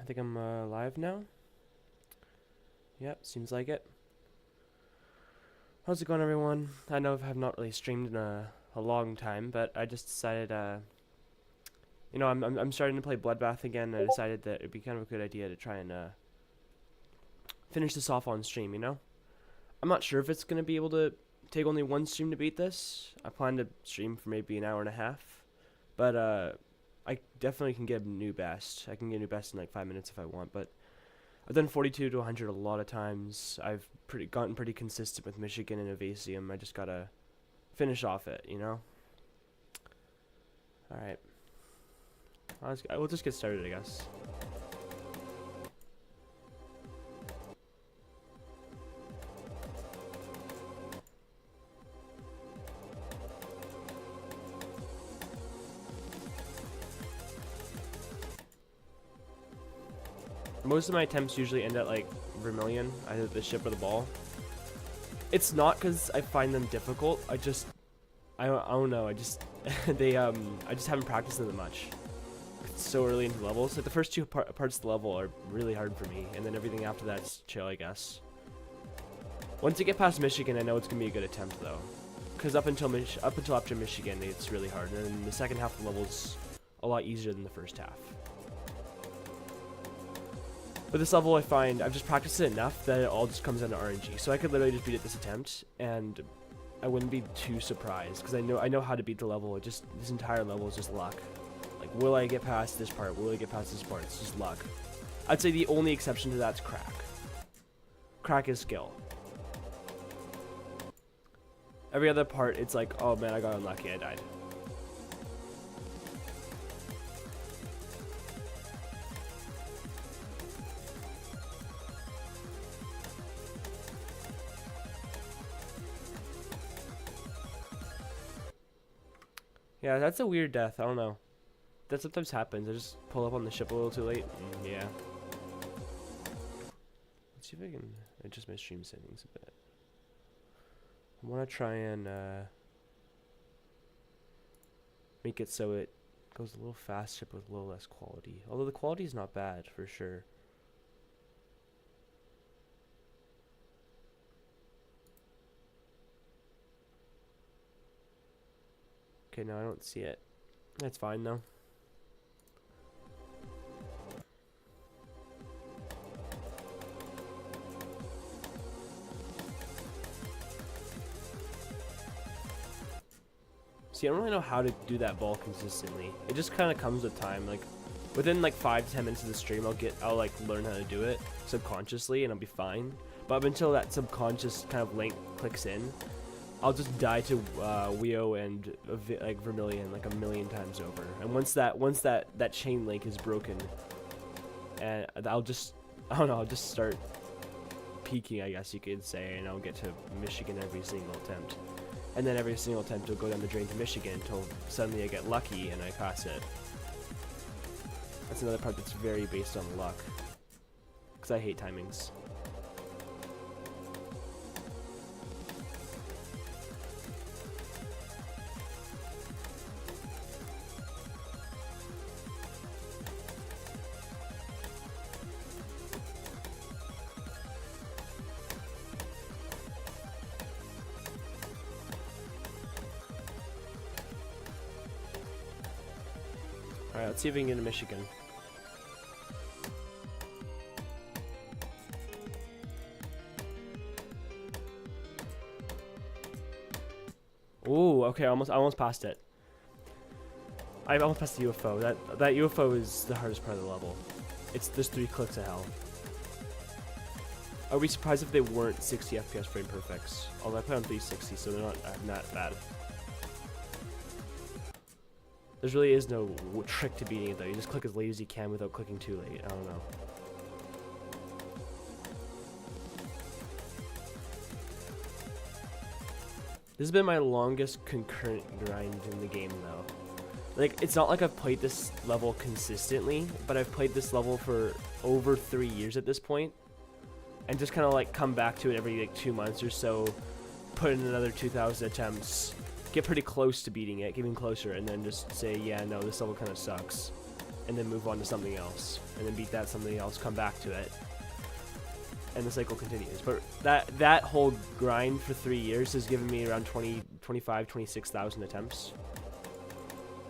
think I'm live now. Yep, seems like it. How's it going, everyone? I know I have not really streamed in a long time, but I just decided, I'm starting to play Bloodbath again. I decided that it'd be kind of a good idea to try and finish this off on stream. I'm not sure if it's gonna be able to take only one stream to beat this. I plan to stream for maybe an hour and a half, but I definitely can get a new best. I can get a new best in like 5 minutes if I want, but I've done 42 to 100 a lot of times. I've gotten pretty consistent with Michigan and Evasium. I just gotta finish off it, Alright. We'll just get started, I guess. Most of my attempts usually end at like Vermilion, either the ship or the ball. It's not because I find them difficult. I don't know. I just haven't practiced them that much. It's so early into levels. Like the first two parts of the level are really hard for me, and then everything after that's chill, I guess. Once you get past Michigan, I know it's gonna be a good attempt though, because up until after Michigan, it's really hard, and then the second half of the level's a lot easier than the first half. But this level, I find I've just practiced it enough that it all just comes down to RNG. So I could literally just beat it this attempt, and I wouldn't be too surprised because I know how to beat the level. This entire level is just luck. Like, will I get past this part? Will I get past this part? It's just luck. I'd say the only exception to that's crack. Crack is skill. Every other part, it's like, oh man, I got unlucky. I died. Yeah, that's a weird death. I don't know. That sometimes happens. I just pull up on the ship a little too late. Yeah. Let's see if I can adjust my stream settings a bit. I want to try and make it so it goes a little faster but with a little less quality. Although the quality is not bad for sure. Okay, no, I don't see it. That's fine though. See, I don't really know how to do that ball consistently. It just kind of comes with time. Like, within like 5 to 10 minutes of the stream, I'll like learn how to do it subconsciously, and I'll be fine. But up until that subconscious kind of link clicks in, I'll just die to Weo and like Vermilion like a million times over. And once that chain link is broken, and I'll just start peaking, I guess you could say, and I'll get to Michigan every single attempt. And then every single attempt will go down the drain to Michigan until suddenly I get lucky and I pass it. That's another part that's very based on luck, because I hate timings. Alright, let's see if we can get to Michigan. Ooh, okay, I almost passed it. I almost passed the UFO. That UFO is the hardest part of the level. There's 3 clicks of hell. I would be surprised if they weren't 60 FPS frame perfects. Although I play on 360, so they're not bad. There really is no trick to beating it though. You just click as late as you can without clicking too late. I don't know. This has been my longest concurrent grind in the game though. Like, it's not like I've played this level consistently, but I've played this level for over 3 years at this point, and just kind of like come back to it every like 2 months or so, put in another 2,000 attempts, get pretty close to beating it, getting closer, and then just say, yeah, no, this level kind of sucks. and then move on to something else, and then beat that something else, come back to it, and the cycle continues. But that whole grind for 3 years has given me around 26,000 attempts.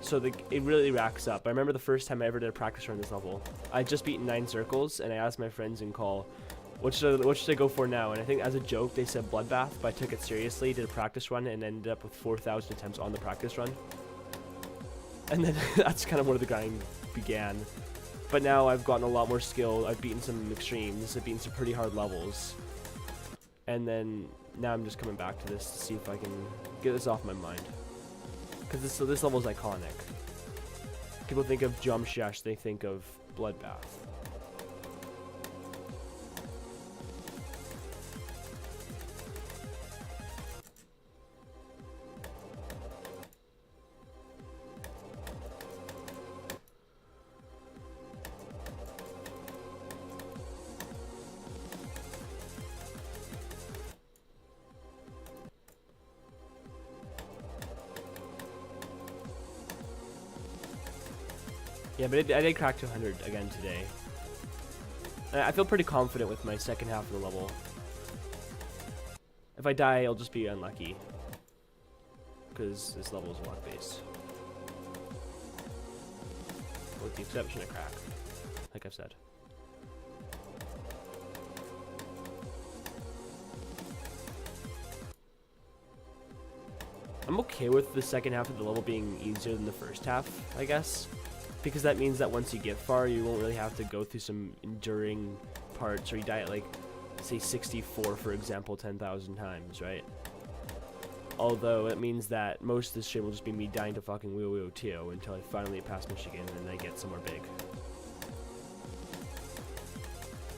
So it really racks up. I remember the first time I ever did a practice run this level. I had just beaten 9 circles, and I asked my friends in call, what should I go for now? And I think as a joke they said bloodbath, but I took it seriously, did a practice run, and ended up with 4,000 attempts on the practice run. And then that's kind of where the grind began. But now I've gotten a lot more skill. I've beaten some extremes. I've beaten some pretty hard levels. And then now I'm just coming back to this to see if I can get this off my mind. Because this level is iconic. People think of Jumshash, they think of Bloodbath. Yeah, but I did crack to 100 again today. I feel pretty confident with my second half of the level. If I die, I'll just be unlucky. Because this level is luck-based. With the exception of crack, like I've said. I'm okay with the second half of the level being easier than the first half, I guess. Because that means that once you get far, you won't really have to go through some enduring parts, or you die at, like, say 64, for example, 10,000 times, right? Although it means that most of this shit will just be me dying to fucking Wheel Wheel Tio until I finally pass Michigan and then I get somewhere big.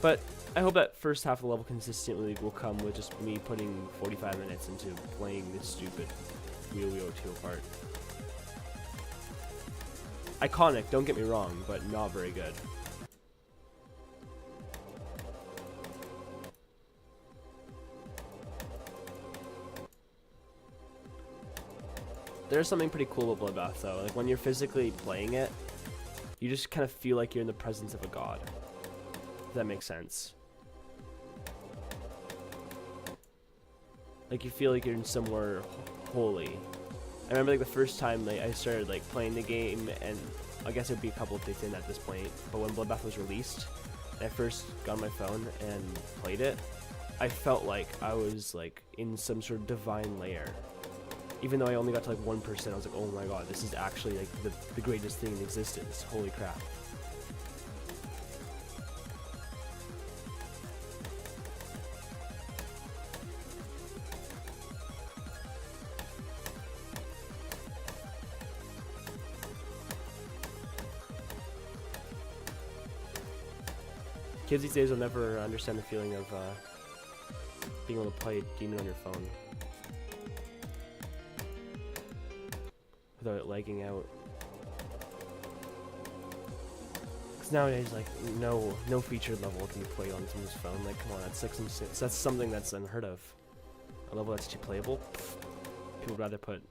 But I hope that first half of the level consistently will come with just me putting 45 minutes into playing this stupid Wheel Wheel Tio part. Iconic, don't get me wrong, but not very good. There's something pretty cool about Bloodbath though. Like when you're physically playing it, you just kind of feel like you're in the presence of a god. If that makes sense. Like you feel like you're in somewhere holy. I remember like the first time like I started like playing the game, and I guess it would be a couple of days in at this point, but when Bloodbath was released and I first got on my phone and played it, I felt like I was like in some sort of divine lair. Even though I only got to like 1%, I was like, oh my god, this is actually like the greatest thing in existence. Holy crap. Kids these days will never understand the feeling of being able to play Demon on your phone without it lagging out. Because nowadays, like, no featured level can be played on someone's phone. Like, come on, that's something that's unheard of. A level that's too playable. People would rather put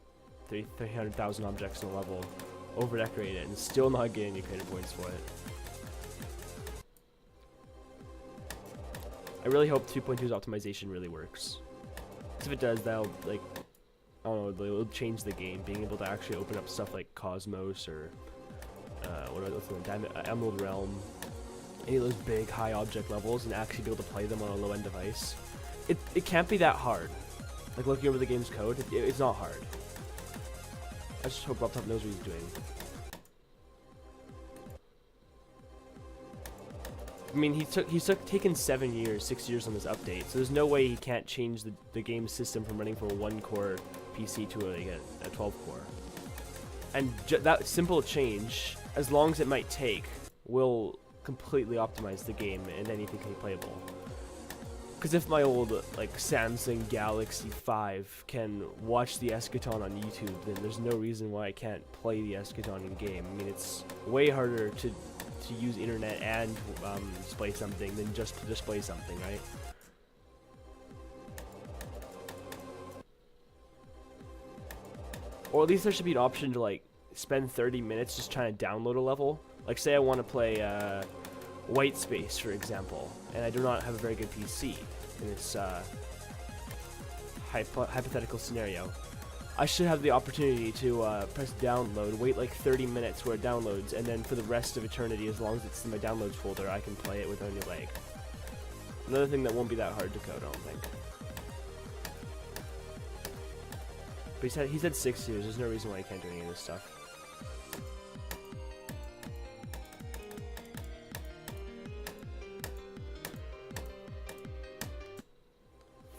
300,000 objects in a level, over-decorate it, and still not get any credit points for it. I really hope 2.2's optimization really works. If it does, that'll, like, I don't know, it'll change the game. Being able to actually open up stuff like Cosmos or, Emerald Realm, any of those big, high object levels, and actually be able to play them on a low-end device. It can't be that hard. Like, looking over the game's code, it's not hard. I just hope RobTop knows what he's doing. I mean, he's taken 7 years, 6 years on this update, so there's no way he can't change the game system from running from a 1-core PC to a 12-core. And that simple change, as long as it might take, will completely optimize the game and anything can be playable. Because if my old like Samsung Galaxy 5 can watch the Eschaton on YouTube, then there's no reason why I can't play the Eschaton in game. I mean, it's way harder to use internet and display something than just to display something, right? Or at least there should be an option to like spend 30 minutes just trying to download a level Like, say I want to play White Space, for example, and I do not have a very good PC in this hypothetical scenario. I should have the opportunity to press download, wait like 30 minutes where it downloads, and then for the rest of eternity, as long as it's in my downloads folder, I can play it without any lag. Another thing that won't be that hard to code, I don't think. But he said 6 years. There's no reason why he can't do any of this stuff.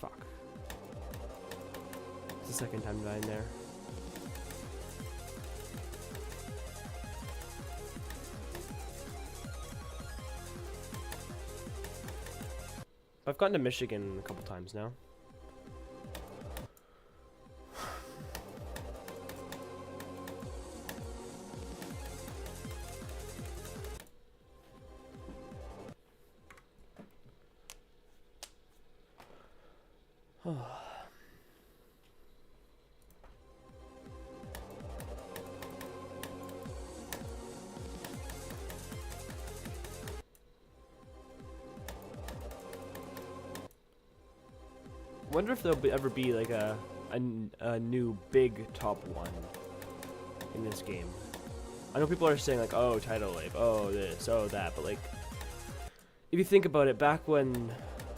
Fuck. It's the second time dying there. I've gotten to Michigan a couple times now. I wonder if there'll ever be like a new big top 1 in this game. I know people are saying like, oh, tidal wave, oh this, oh that, but like, if you think about it, back when,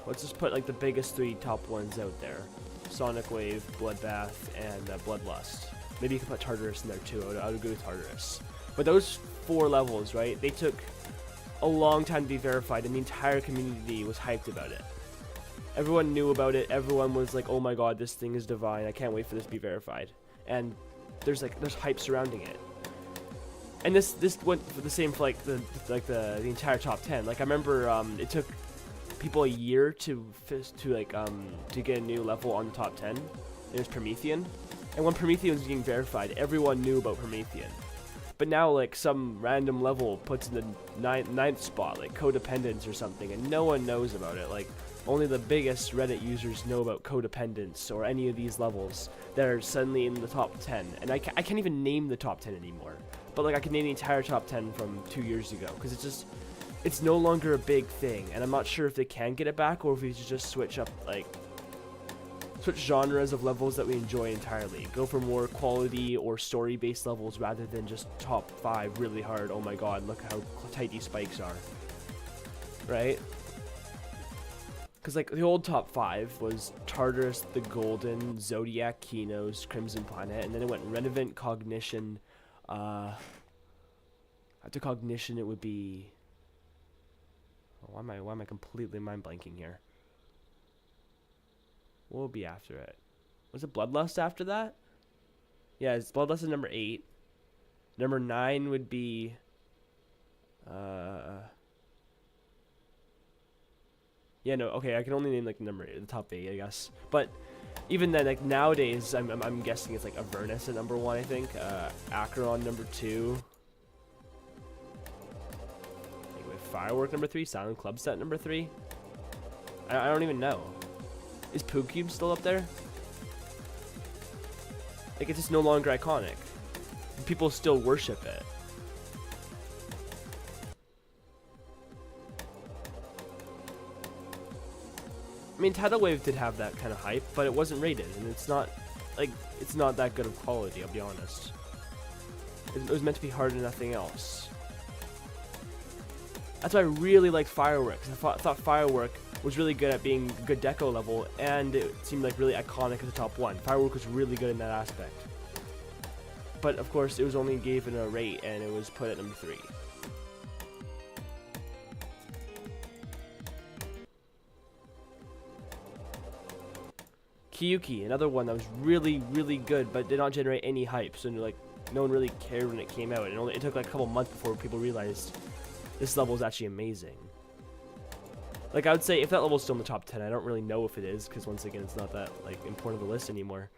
let's just put like the biggest 3 top 1s out there: Sonic Wave, Bloodbath, and Bloodlust. Maybe you could put Tartarus in there too. I would agree with Tartarus. But those 4 levels, right? They took a long time to be verified, and the entire community was hyped about it. Everyone knew about it. Everyone was like, "Oh my God, this thing is divine! I can't wait for this to be verified." And there's hype surrounding it. And this went for the same for like the entire top 10. Like I remember, it took people a year to get a new level on the top 10. It was Promethean, and when Promethean was getting verified, everyone knew about Promethean. But now, like, some random level puts in the ninth spot, like Codependence or something, and no one knows about it. Like, only the biggest Reddit users know about Codependence or any of these levels that are suddenly in the top 10. And I can't even name the top 10 anymore. But, like, I can name the entire top 10 from 2 years ago, because it's no longer a big thing. And I'm not sure if they can get it back, or if we should just switch genres of levels that we enjoy entirely. Go for more quality or story-based levels rather than just top 5 really hard. Oh my God, look how tight these spikes are. Right? Because like the old top 5 was Tartarus, the Golden, Zodiac, Kinos, Crimson Planet, and then it went Renovant, Cognition. After Cognition, it would be. Oh, why am I completely mind blanking here? What would be after it? Was it Bloodlust after that? Yeah, it's Bloodlust is number 8. Number 9 would be yeah, no, okay, I can only name like the top 8, I guess. But even then, like nowadays, I'm guessing it's like Avernus at number 1, I think. Acheron number 2. Anyway, Firework number 3. Silent Club Set number 3. I don't even know. Is Poo Cube still up there? Like, it's just no longer iconic. People still worship it. I mean, Tidal Wave did have that kind of hype, but it wasn't rated, and it's not that good of quality, I'll be honest. It was meant to be hard and nothing else. That's why I really liked Firework, because I thought Firework was really good at being a good deco level, and it seemed like really iconic as a top 1. Firework was really good in that aspect. But of course, it was only given a rate, and it was put at number 3. Kiyuki, another one that was really, really good, but did not generate any hype, so like no one really cared when it came out. It took like a couple months before people realized this level is actually amazing. Like, I would say if that level's still in the top 10, I don't really know if it is, because once again, it's not that like important of a list anymore.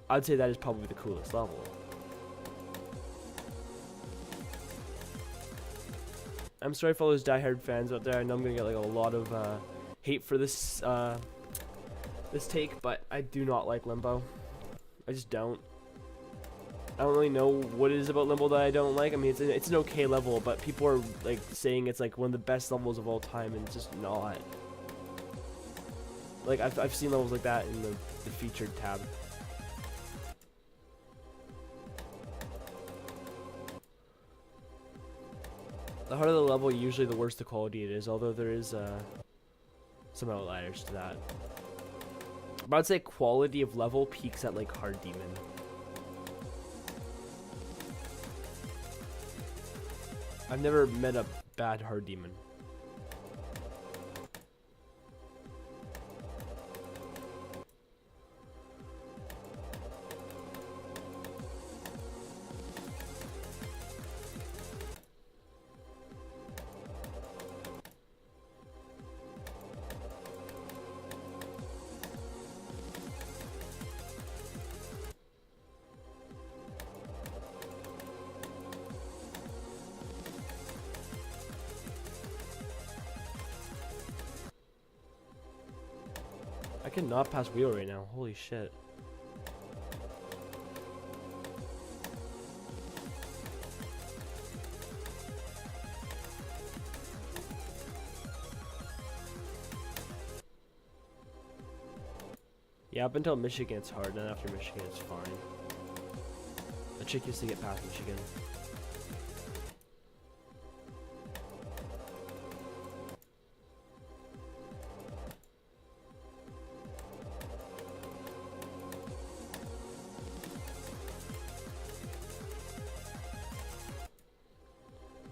I would say that is probably the coolest level. I'm sorry for all those diehard fans out there. I know I'm gonna get like a lot of hate for this this take, but I do not like Limbo. I just don't. I don't really know what it is about Limbo that I don't like. I mean, it's an okay level, but people are like saying it's like one of the best levels of all time, and it's just not. Like I've seen levels like that in the featured tab. The harder the level, usually the worse the quality it is, although there is some outliers to that. But I'd say quality of level peaks at like Hard Demon. I've never met a bad Hard Demon. I cannot pass wheel right now. Holy shit. Yeah, up until Michigan it's hard, then after Michigan it's fine. The trick is to get past Michigan.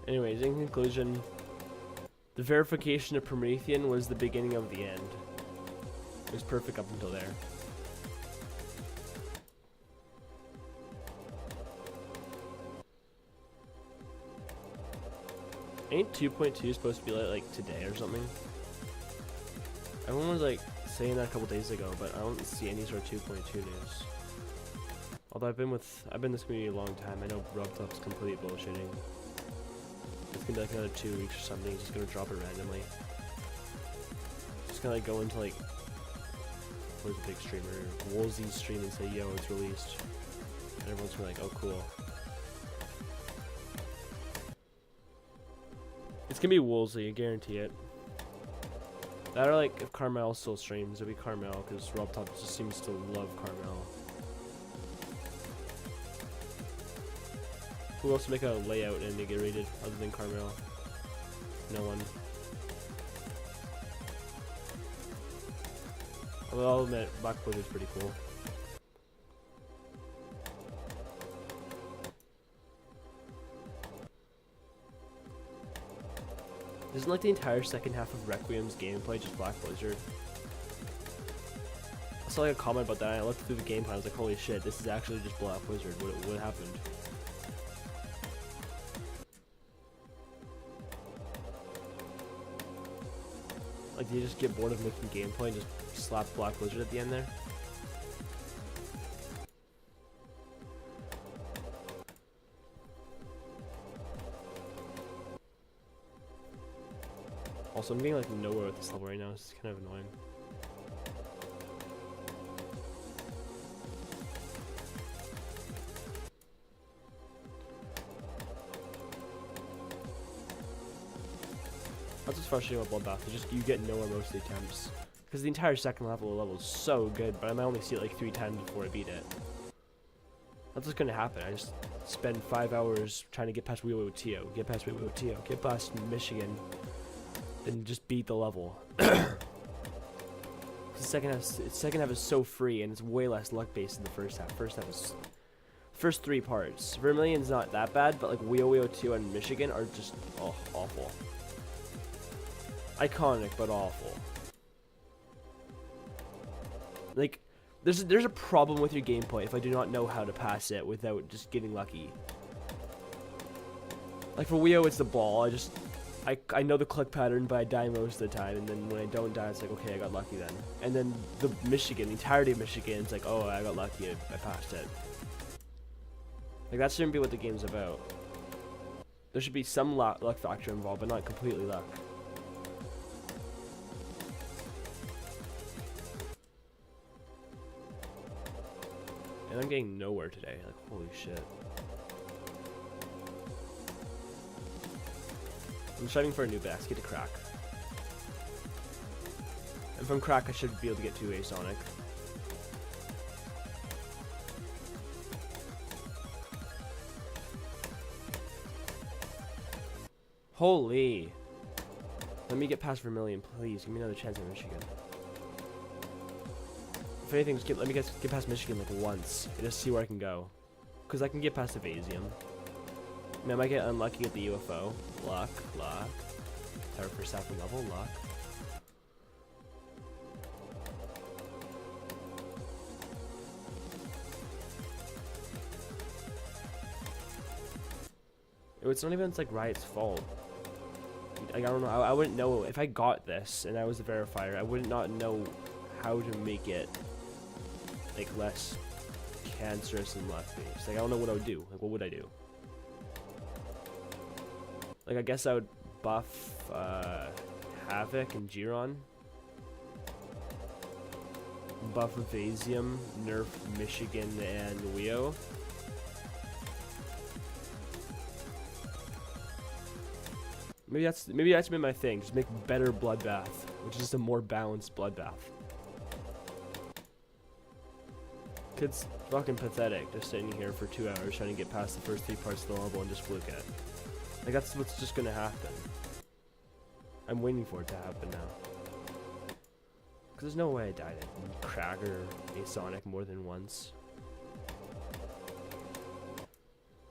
Anyways, in conclusion, the verification of Promethean was the beginning of the end. It was perfect up until there. Ain't 2.2 supposed to be like today or something? Everyone was like saying that a couple days ago, but I don't see any sort of 2.2 news. Although I've been in this community a long time. I know Rubtop's complete bullshitting. It's gonna be like another 2 weeks or something. He's just gonna drop it randomly. Just gonna like go into like who's a big streamer, Woolsey's stream and say, "Yo, it's released." And everyone's gonna be like, "Oh, cool." It's gonna be Woolsey, I guarantee it. That or like if Carmel still streams, it'll be Carmel because Rubtop just seems to love Carmel. Who else to make a layout and make it rated other than Carmel? No one. Although I'll admit, Black Blizzard's pretty cool. Isn't like the entire second half of Requiem's gameplay just Black Blizzard? I saw like a comment about that and I looked through the gameplay and I was like, holy shit, this is actually just Black Blizzard. What happened? Like, do you just get bored of making gameplay and just slap Black Blizzard at the end there? Also, I'm getting like nowhere with this level right now. It's kind of annoying. That's what's frustrating about bloodbath. You get nowhere most of the attempts because the entire second level is so good, but I might only see it like 3 times before I beat it. That's what's gonna happen. I just spend 5 hours trying to get past WOTO, get past WOTO, get past Michigan, then just beat the level. The second half is so free and it's way less luck based than the first half. First 3 parts. Vermilion's not that bad, but like WOTO and Michigan are just awful. Iconic, but awful. Like, there's a problem with your gameplay if I do not know how to pass it without just getting lucky. Like for Wio, it's the ball. I know the click pattern, but I die most of the time, and then when I don't die, it's like, okay, I got lucky then. And then the entirety of Michigan, it's like, oh, I got lucky, I passed it. Like, that shouldn't be what the game's about. There should be some luck factor involved, but not completely luck. And I'm getting nowhere today, like, holy shit. I'm striving for a new best. Get to crack. And from crack, I should be able to get to a Sonic. Holy. Let me get past Vermilion, please. Give me another chance at Michigan. If anything, just let me get past Michigan like once. And just see where I can go. Because I can get past Evasium. I mean, I might get unlucky at the UFO. Luck. Tower for second level. Luck. It's not even like Riot's fault. I don't know. I wouldn't know if I got this and I was the verifier. I would not know how to make it like less cancerous and left based. Like I don't know what I would do. Like what would I do? Like I guess I would buff Havoc and Giron. Buff Evasium, nerf Michigan and Weo. Maybe that's been my thing. Just make better bloodbath, which is just a more balanced bloodbath. Kid's fucking pathetic, just sitting here for 2 hours trying to get past the first 3 parts of the level and just fluke it. Like that's what's just gonna happen. I'm waiting for it to happen now. Cause there's no way I died at Cracker a Sonic more than once.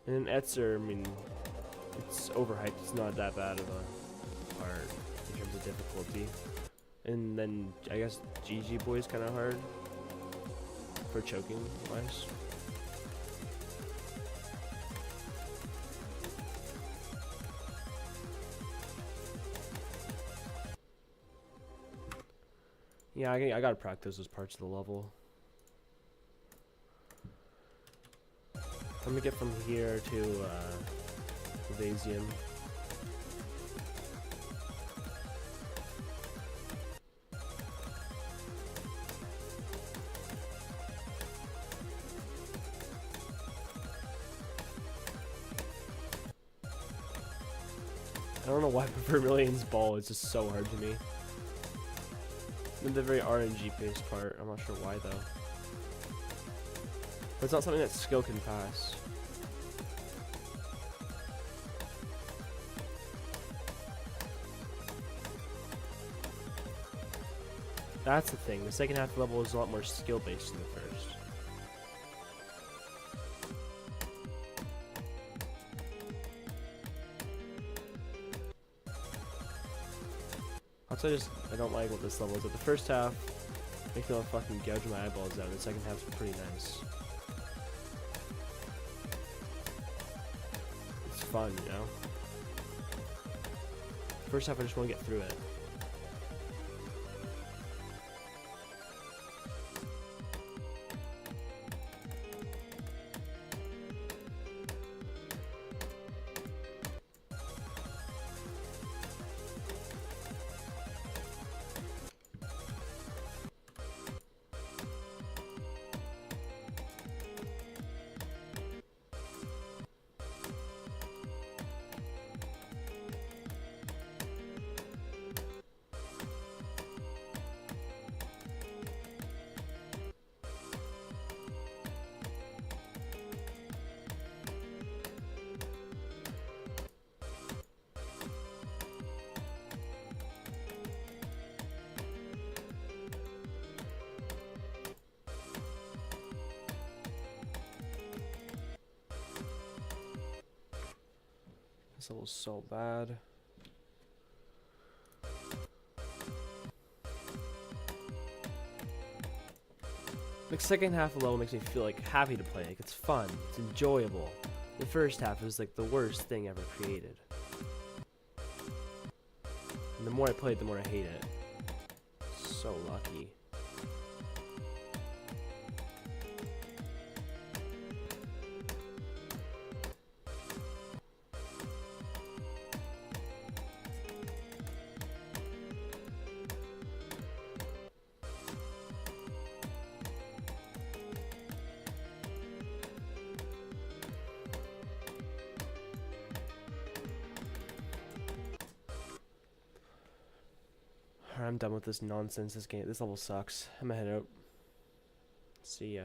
And then Etzer, I mean, it's overhyped. It's not that bad of a part in terms of difficulty. And then I guess GG Boy is kind of hard for choking wise. Yeah, I gotta practice those parts of the level. I'm gonna get from here to Evasium. I don't know why Vermilion's ball is just so hard to me. And the very RNG based part, I'm not sure why though. But it's not something that skill can pass. That's the thing, the second half level is a lot more skill based than the first. Also, I don't like what this level is. At the first half, makes me want to fucking gouge my eyeballs out. The second half's pretty nice. It's fun, you know? First half, I just want to get through it. This level's so bad. The second half of the level makes me feel like happy to play. Like it's fun, it's enjoyable. The first half is like the worst thing ever created. And the more I play it, the more I hate it. So lucky. I'm done with this nonsense. This level sucks. I'm gonna head out. See ya.